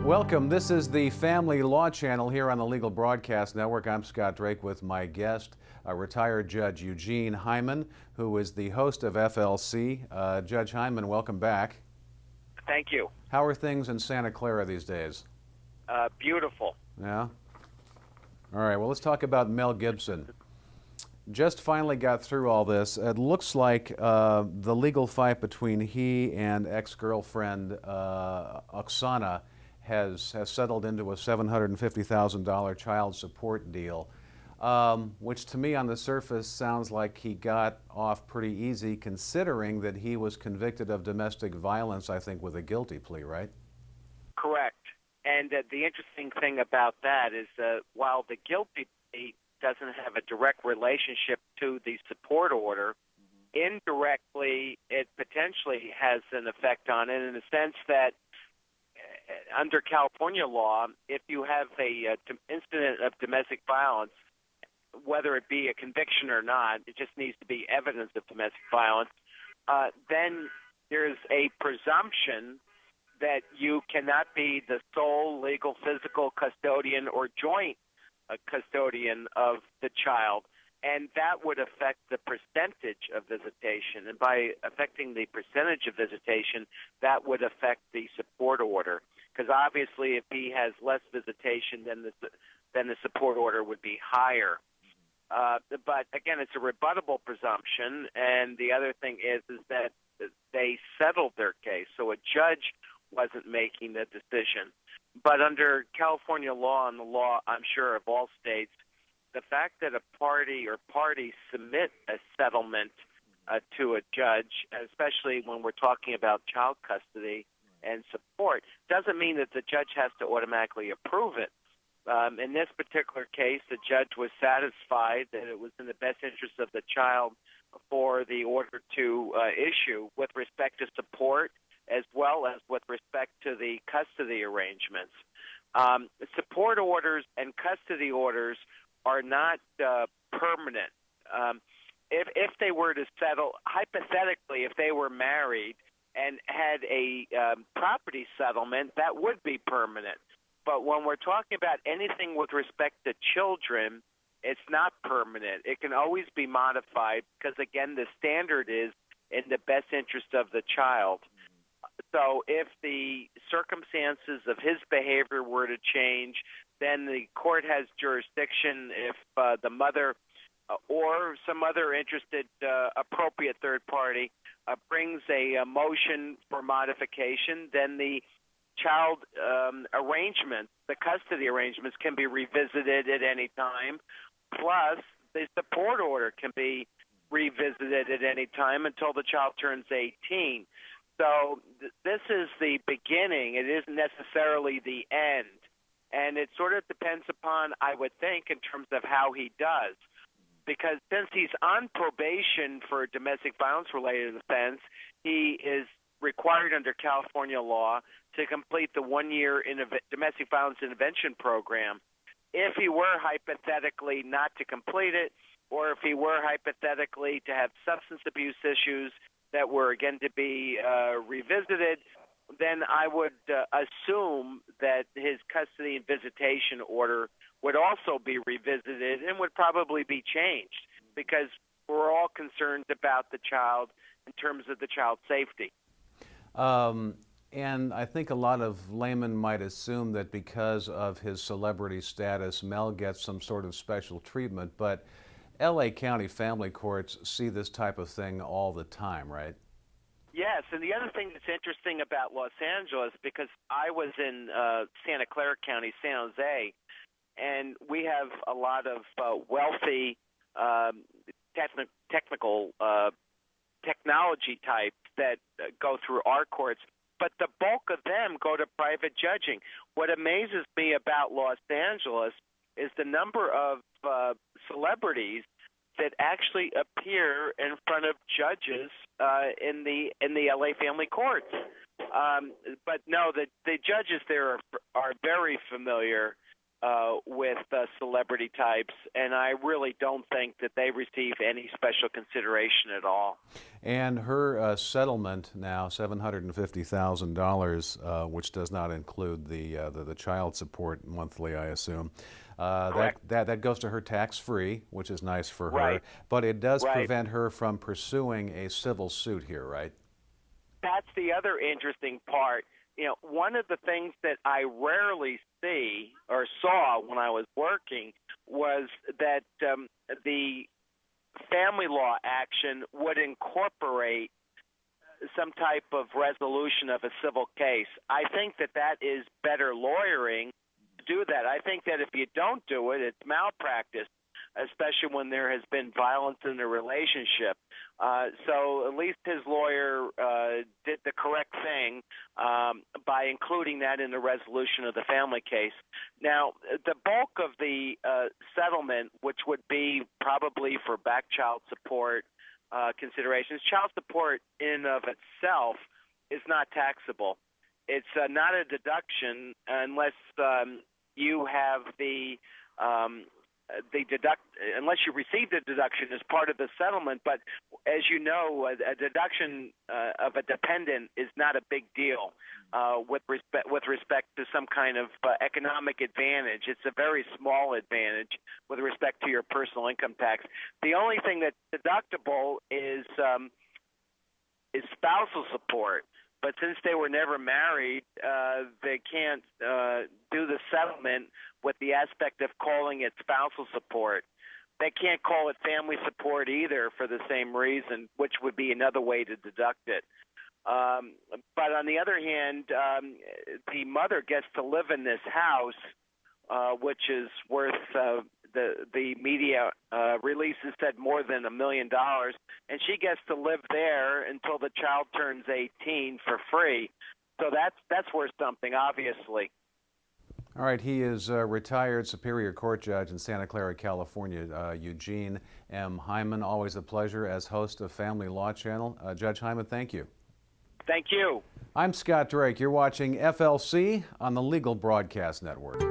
Welcome. This is the Family Law Channel here on the Legal Broadcast Network. I'm Scott Drake with my guest, retired Judge Eugene Hyman, who is the host of FLC. Judge Hyman, welcome back. Thank you. How are things in Santa Clara these days? Beautiful. Yeah? All right, well, let's talk about Mel Gibson. Just finally got through all this. It looks like the legal fight between he and ex-girlfriend Oksana has settled into a $750,000 child support deal, which to me on the surface sounds like he got off pretty easy considering that he was convicted of domestic violence, I think, with a guilty plea, right? Correct. And the interesting thing about that is while the guilty plea doesn't have a direct relationship to the support order, indirectly it potentially has an effect on it in the sense that under California law, if you have a incident of domestic violence, whether it be a conviction or not, it just needs to be evidence of domestic violence, then there's a presumption that you cannot be the sole legal physical custodian or joint custodian of the child, and that would affect the percentage of visitation. And by affecting the percentage of visitation, that would affect the support order. Because obviously, if he has less visitation, then the support order would be higher. But again, it's a rebuttable presumption. And the other thing is that they settled their case, so a judge wasn't making the decision. But under California law and the law, I'm sure, of all states, the fact that a party or parties submit a settlement to a judge, especially when we're talking about child custody and support, doesn't mean that the judge has to automatically approve it. In this particular case, the judge was satisfied that it was in the best interest of the child for the order to issue with respect to support as well as with respect to the custody arrangements. Support orders and custody orders are not permanent. If they were to settle, hypothetically, if they were married and had a property settlement, that would be permanent. But when we're talking about anything with respect to children, it's not permanent. It can always be modified because, again, the standard is in the best interest of the child. So if the circumstances of his behavior were to change, then the court has jurisdiction if the mother or some other interested appropriate third party brings a motion for modification, then the child arrangements, the custody arrangements, can be revisited at any time. Plus, the support order can be revisited at any time until the child turns 18. So this is the beginning. It isn't necessarily the end. And it sort of depends upon, I would think, in terms of how he does. Because since he's on probation for domestic violence-related offense, he is required under California law to complete the one-year domestic violence intervention program. If he were hypothetically not to complete it, or if he were hypothetically to have substance abuse issues that were, again, to be revisited, then I would assume that his custody and visitation order would also be revisited and would probably be changed because we're all concerned about the child in terms of the child's safety. And I think a lot of laymen might assume that because of his celebrity status, Mel gets some sort of special treatment, but L.A. County family courts see this type of thing all the time, right? Yes, and the other thing that's interesting about Los Angeles, because I was in Santa Clara County, San Jose, and we have a lot of wealthy technical technology types that go through our courts, but the bulk of them go to private judging. What amazes me about Los Angeles is the number of celebrities that actually appear in front of judges in the LA family courts. But no, the judges there are very familiar with celebrity types, and I really don't think that they receive any special consideration at all. And her settlement now, $750,000, which does not include the child support monthly, I assume. That goes to her tax-free, which is nice for her. Right. But it does Right. prevent her from pursuing a civil suit here, right? That's the other interesting part. You know, one of the things that I rarely see or saw when I was working was that the family law action would incorporate some type of resolution of a civil case. I think that that is better lawyering to do that. I think that if you don't do it, it's malpractice, especially when there has been violence in the relationship. So at least his lawyer did the correct thing by including that in the resolution of the family case. Now, the bulk of the settlement, which would be probably for back child support considerations, child support in of itself is not taxable. It's not a deduction unless you have unless you receive the deduction as part of the settlement. But as you know, a deduction of a dependent is not a big deal with respect to some kind of economic advantage. It's a very small advantage with respect to your personal income tax. The only thing that's deductible is spousal support. But since they were never married, they can't do the settlement with the aspect of calling it spousal support. They can't call it family support either for the same reason, which would be another way to deduct it. But on the other hand, the mother gets to live in this house, which is worth the media releases said more than $1 million, and she gets to live there until the child turns 18 for free. So that's worth something, obviously. All right, he is a retired Superior Court judge in Santa Clara, California, Eugene M. Hyman. Always a pleasure as host of Family Law Channel. Judge Hyman, thank you. Thank you. I'm Scott Drake. You're watching FLC on the Legal Broadcast Network.